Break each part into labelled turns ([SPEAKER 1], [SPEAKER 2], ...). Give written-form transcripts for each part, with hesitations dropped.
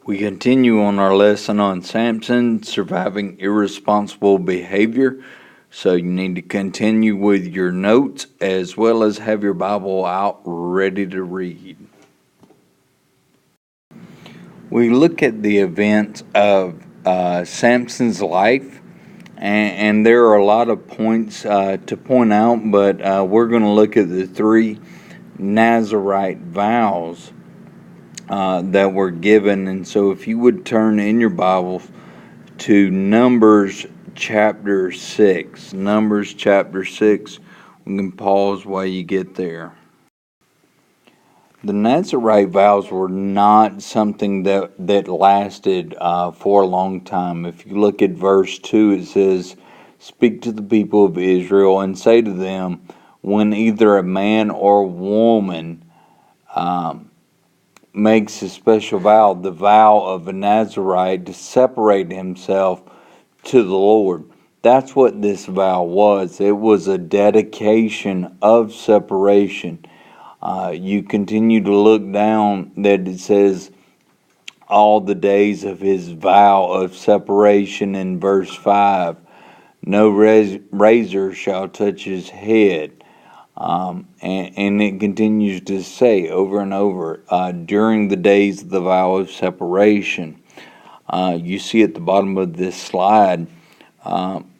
[SPEAKER 1] We continue on our lesson on Samson surviving irresponsible behavior. So you need to continue with your notes as well as have your Bible out ready to read. We look at the events of Samson's life, and there are a lot of points to point out, but we're going to look at the three Nazirite vows that were given. And so if you would turn in your Bible to Numbers chapter 6. Numbers chapter 6. We can pause while you get there. The Nazirite vows were not something that lasted for a long time. If you look at verse 2, it says, "Speak to the people of Israel and say to them, when either a man or woman makes a special vow, the vow of a Nazirite, to separate himself to the Lord." That's what this vow was. It was a dedication of separation. You continue to look down that it says all the days of his vow of separation in verse 5. No razor shall touch his head. And it continues to say over and over, during the days of the vow of separation. You see at the bottom of this slide,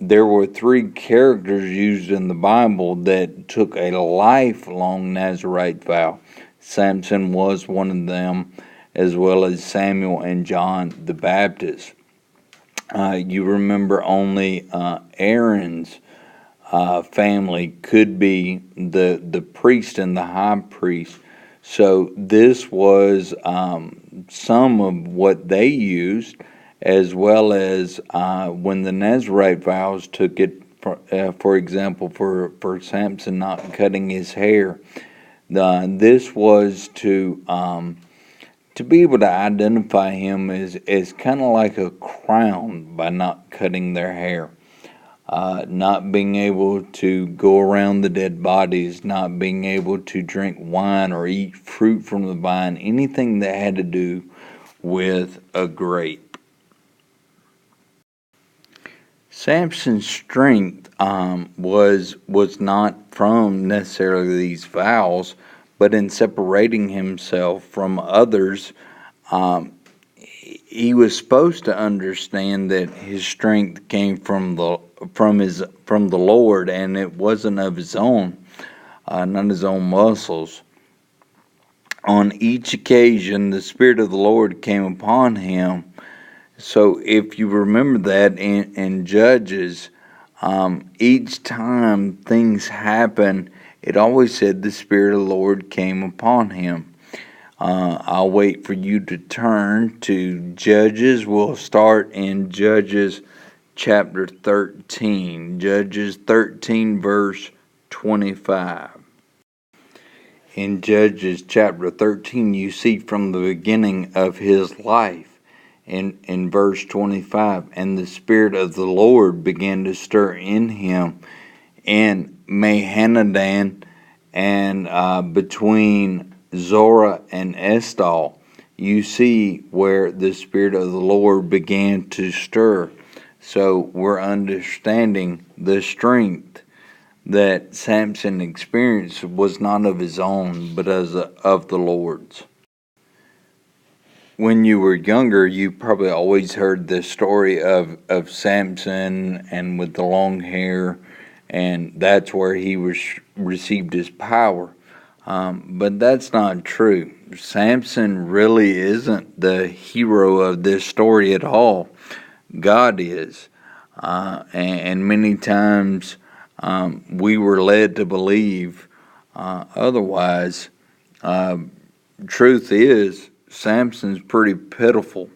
[SPEAKER 1] there were three characters used in the Bible that took a lifelong Nazirite vow. Samson was one of them, as well as Samuel and John the Baptist. You remember only Aaron's family could be the priest and the high priest. So this was some of what they used, as well as when the Nazirite vows took it, for example, for Samson not cutting his hair. This was to be able to identify him as kind of like a crown by not cutting their hair. Not being able to go around the dead bodies, not being able to drink wine or eat fruit from the vine, anything that had to do with a grape. Samson's strength was not from necessarily these vows, but in separating himself from others. He was supposed to understand that his strength came from the Lord, and it wasn't of his own, not his own muscles. On each occasion, the Spirit of the Lord came upon him. So if you remember that in Judges, each time things happen, it always said the Spirit of the Lord came upon him. I'll wait for you to turn to Judges. We'll start in Judges chapter 13. Judges 13 verse 25. In Judges chapter 13, you see from the beginning of his life, in verse 25, "And the Spirit of the Lord began to stir in him in Mahanadan and between Zorah and Eshtal." You see where the Spirit of the Lord began to stir. So we're understanding the strength that Samson experienced was not of his own, but of the Lord's. When you were younger, you probably always heard the story of Samson and with the long hair, and that's where he received his power. But that's not true. Samson really isn't the hero of this story at all. God is. And many times we were led to believe otherwise. Truth is, Samson's pretty pitiful.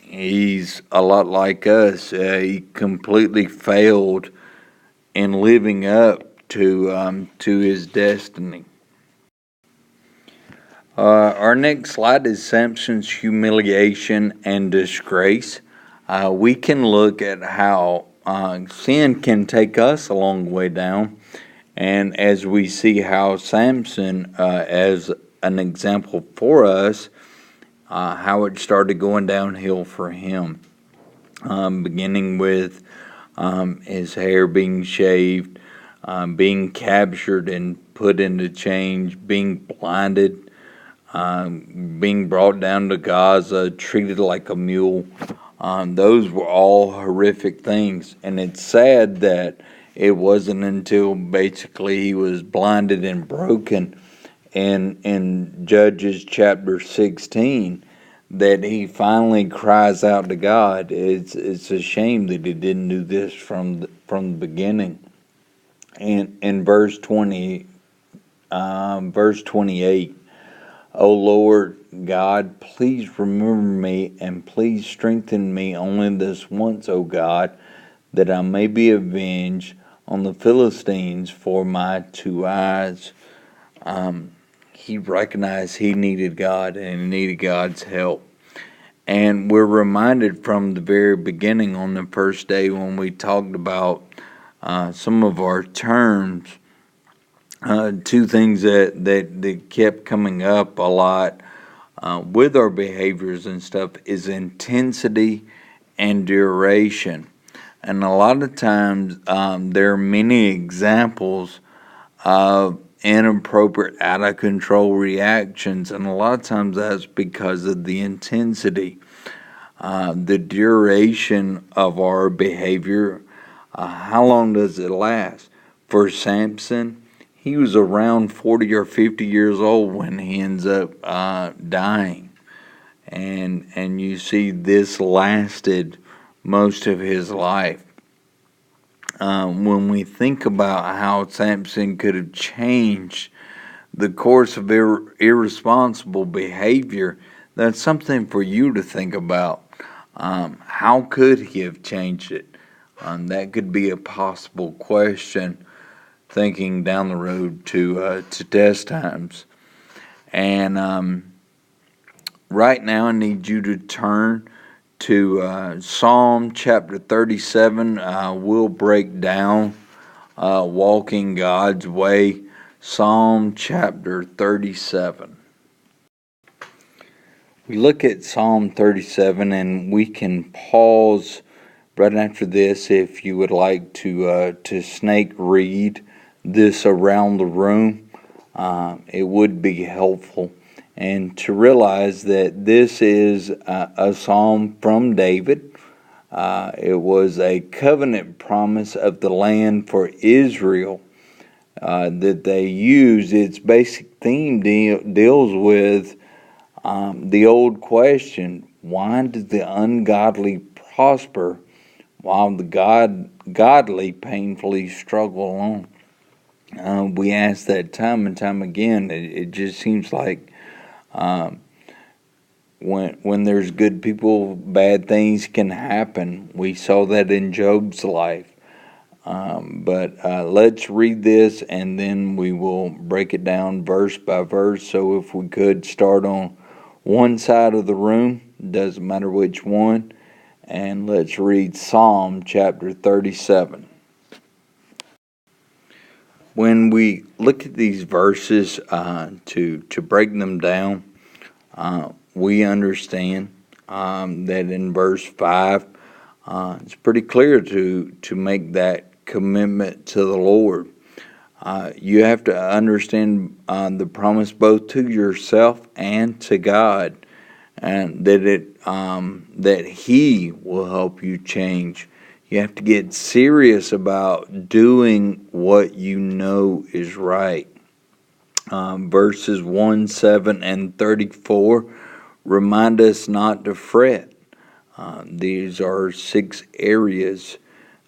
[SPEAKER 1] He's a lot like us. He completely failed in living up to his destiny. Our next slide is Samson's humiliation and disgrace. We can look at how sin can take us a long way down, and as we see how Samson, as an example for us, how it started going downhill for him, beginning with his hair being shaved, being captured and put into chains, being blinded, being brought down to Gaza, treated like a mule. Those were all horrific things, and it's sad that it wasn't until basically he was blinded and broken in Judges chapter 16 that he finally cries out to God. It's a shame that he didn't do this from the beginning. And in verse 28, O Lord God, please remember me and please strengthen me only this once, O God, that I may be avenged on the Philistines for my two eyes. He recognized he needed God and he needed God's help. And we're reminded from the very beginning on the first day when we talked about some of our terms, two things that kept coming up a lot with our behaviors and stuff is intensity and duration. And a lot of times there are many examples of inappropriate, out of control reactions, and a lot of times that's because of the intensity, the duration of our behavior. How long does it last? For Samson, he was around 40 or 50 years old when he ends up dying, and you see this lasted most of his life. When we think about how Samson could have changed the course of irresponsible behavior, that's something for you to think about. How could he have changed it? That could be a possible question, thinking down the road to test times. And right now, I need you to turn to Psalm chapter 37. We'll break down walking God's way. Psalm chapter 37. We look at Psalm 37, and we can pause right after this if you would like to snake read this around the room. It would be helpful. And to realize that this is a psalm from David. It was a covenant promise of the land for Israel that they used. Its basic theme deals with the old question, why does the ungodly prosper while the godly painfully struggle on? We ask that time and time again. It just seems like when there's good people, bad things can happen. We saw that in Job's life. But let's read this and then we will break it down verse by verse. So if we could start on one side of the room, doesn't matter which one, and let's read Psalm chapter 37. When we look at these verses to break them down, we understand that in verse 5, it's pretty clear to make that commitment to the Lord. You have to understand the promise both to yourself and to God, and that He will help you change. You have to get serious about doing what you know is right. Verses 1, 7, and 34 remind us not to fret. These are 6 areas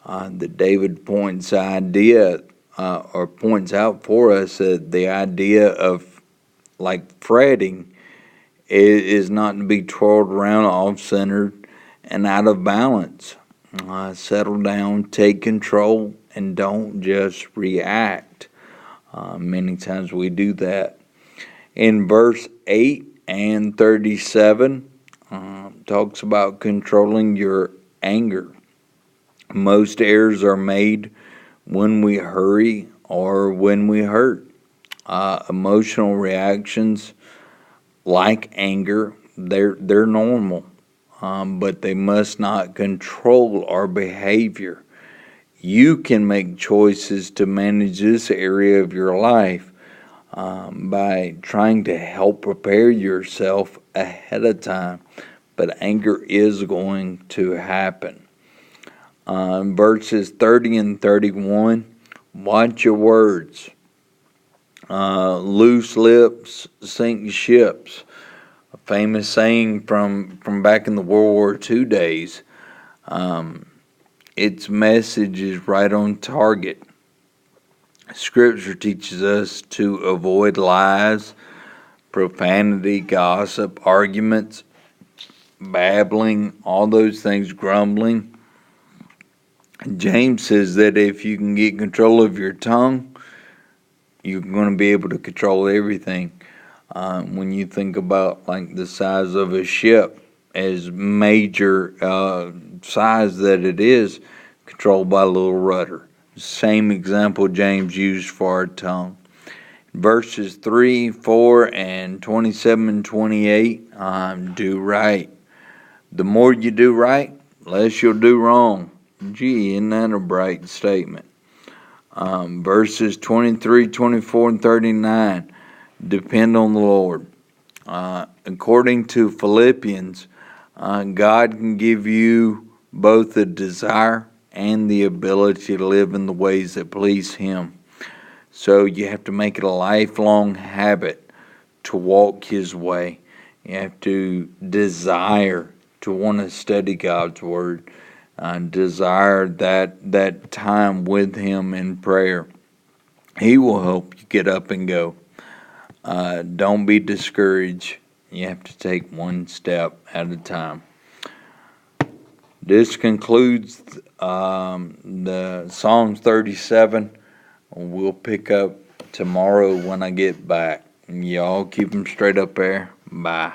[SPEAKER 1] that David points out for us that the idea of like fretting is not to be twirled around, off-centered, and out of balance. Settle down, take control, and don't just react. Many times we do that. In verse 8 and 37, talks about controlling your anger. Most errors are made when we hurry or when we hurt. Emotional reactions like anger they're normal, but they must not control our behavior. You can make choices to manage this area of your life by trying to help prepare yourself ahead of time. But anger is going to happen. Verses 30 and 31, watch your words. Loose lips sink ships. A famous saying from back in the World War II days. Its message is right on target. Scripture teaches us to avoid lies, profanity, gossip, arguments, babbling, all those things, grumbling. James says that if you can get control of your tongue, you're going to be able to control everything. When you think about like the size of a ship, as major size that it is, controlled by a little rudder. Same example James used for our tongue. Verses 3, 4, and 27 and 28, do right. The more you do right, less you'll do wrong. Gee, isn't that a bright statement? Verses 23, 24, and 39, depend on the Lord. According to Philippians, God can give you both the desire and the ability to live in the ways that please Him. So you have to make it a lifelong habit to walk His way. You have to desire to want to study God's Word, desire that time with Him in prayer. He will help you get up and go. Don't be discouraged. You have to take one step at a time. This concludes the Psalms 37. We'll pick up tomorrow when I get back. Y'all keep them straight up there. Bye.